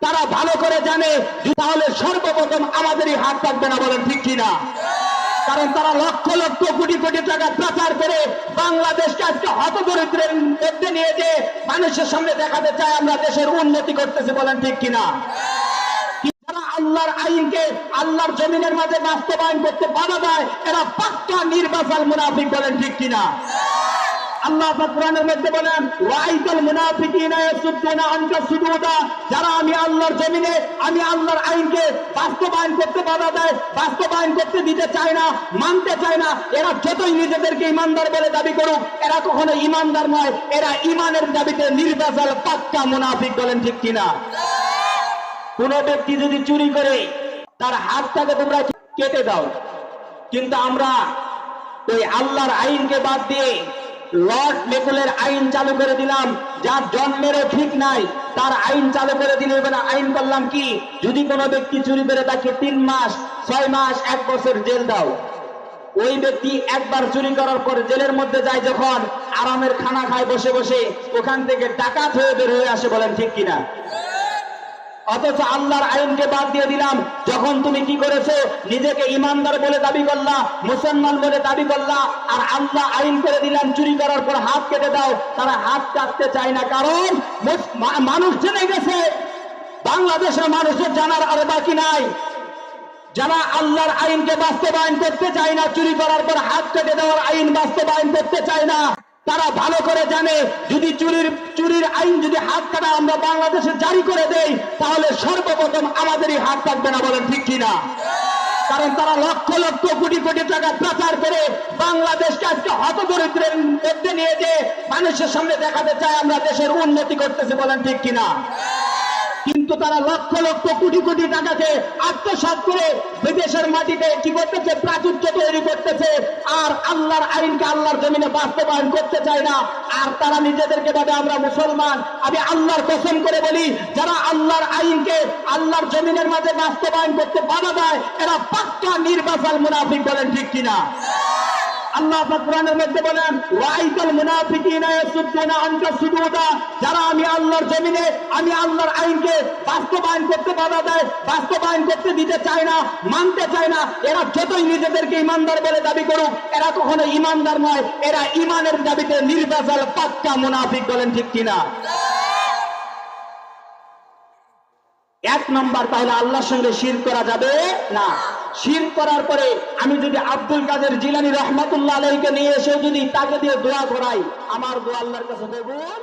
তারা ভালো করে জানে তাহলে সর্বপ্রথম আমাদেরই হাত থাকবে না, বলেন ঠিক কিনা? কারণ তারা লক্ষ লক্ষ কোটি কোটি টাকা প্রচার করে বাংলাদেশকে আজকে হতদরিদ্রের মধ্যে নিয়ে যে মানুষের সামনে দেখাতে চায় আমরা দেশের উন্নতি করতেছি, বলেন ঠিক কিনা? যারা আল্লাহর আইনকে আল্লাহর জমিনের মাঝে বাস্তবায়ন করতে বাধা দেয় এরা পাক্কা নির্বাচাল মুনাফিক, বলেন ঠিক কিনা? আল্লাহ পাক কোরআনের মধ্যে বলেন ওয়াইদাল মুনাফিকিনা ইয়াসুদ্দুনা আনকা সুদুদা, যারা আমি আল্লাহর জমিনে আমি আল্লাহর আইনকে বাস্তবায়ন করতে বাধা দেয়, বাস্তবায়ন করতে দিতে চায় না, মানতে চায় না, এরা যতই নিজেদেরকে ইমানদার বলে দাবি করুক এরা কখনো ইমানদার নয়, এরা ইমানের দাবিতে নির্বাচাল পাক্কা মুনাফিক, বলেন ঠিক কিনা? কোন ব্যক্তি যদি চুরি করে তার হাতটাকে তোমরা কেটে দাও, কিন্তু আমরা ওই আল্লাহর আইনকে বাদ দিয়ে লর্ড মেকুলের আইন চালু করে দিলাম, যার জন্মেরও ঠিক নাই তার আইন চালু করে দিলে এবার আইন করলাম কি, যদি কোনো ব্যক্তি চুরি করে তাকে 3 মাস 6 মাস 1 বছর জেল দাও। ওই ব্যক্তি একবার চুরি করার পর জেলের মধ্যে যায়, যখন আরামের খানা খায় বসে বসে, ওখান থেকে ডাকাত হয়ে বের হয়ে আসে, বলেন ঠিক কিনা? অথচ আল্লাহর আইনকে বাদ দিয়ে দিলাম, যখন তুমি কি করেছো নিজেকে ইমানদার বলে দাবি করলা, মুসলমান বলে দাবি করলা, আর আল্লাহ আইন করে দিলাম চুরি করার পর হাত কেটে দাও, তারা হাত কাটতে চায় না, কারণ মানুষ জেনে গেছে, বাংলাদেশের মানুষের জানার আর বাকি নাই। যারা আল্লাহর আইনকে বাস্তবায়ন করতে চায় না, চুরি করার পর হাত কেটে দেওয়ার আইন বাস্তবায়ন করতে চায় না, তারা ভালো করে জানে যদি চুরির আইন যদি হাত কাটা আমরা বাংলাদেশে জারি করে দেই তাহলে সর্বপ্রথম আমাদেরই হাত থাকবে না, বলেন ঠিক কিনা? কারণ তারা লক্ষ লক্ষ কোটি কোটি টাকা প্রচার করে বাংলাদেশকে আজকে হতদরিদ্রের মধ্যে নিয়ে যে মানুষের সামনে দেখাতে চায় আমরা দেশের উন্নতি করতেছি, বলেন ঠিক কিনা? কিন্তু তারা লক্ষ লক্ষ কোটি কোটি টাকাকে আত্মসাৎ করে বিদেশের মাটিতে কি করতেছে, প্রাচুর্য তৈরি করতেছে, আর আল্লাহর আইনকে আল্লাহর জমিনে বাস্তবায়ন করতে চায় না। আর তারা নিজেদেরকে ভাবে আমরা মুসলমান। আমি আল্লাহর কসম করে বলি, যারা আল্লাহর আইনকে আল্লাহর জমিনের মাঝে বাস্তবায়ন করতে বাধা দেয় এরা পাক্কা নির্বাচাল মুনাফিক, বলেন ঠিক কিনা? আল্লাহ পাক কোরআনের মধ্যে বলেন ওয়াইদাল মুনাফিকিনা ইয়াসুদ্দুনা আনকা সুদুদা, যারা আমি আল্লাহর জমিনে আমি আল্লাহর আইনকে বাস্তবায়ন করতে বাধা দেয়, বাস্তবায়ন করতে দিতে চায় না, মানতে চায় না, এরা যতই নিজেদেরকে ইমানদার বলে দাবি করুক এরা কখনো ইমানদার নয়, এরা ইমানের দাবিতে নির্বাচাল পাক্কা মুনাফিক, বলেন ঠিক কিনা? 1 নম্বর, তাহলে আল্লাহর সঙ্গে শিরক করা যাবে না। শিরক করার পরে আমি যদি আব্দুল কাদের জিলানী রহমাতুল্লাহ আলাইহিকে নিয়ে এসে যদি তাকে দিয়ে দোয়া করাই, আমার দোয়া আল্লাহর কাছে কবুল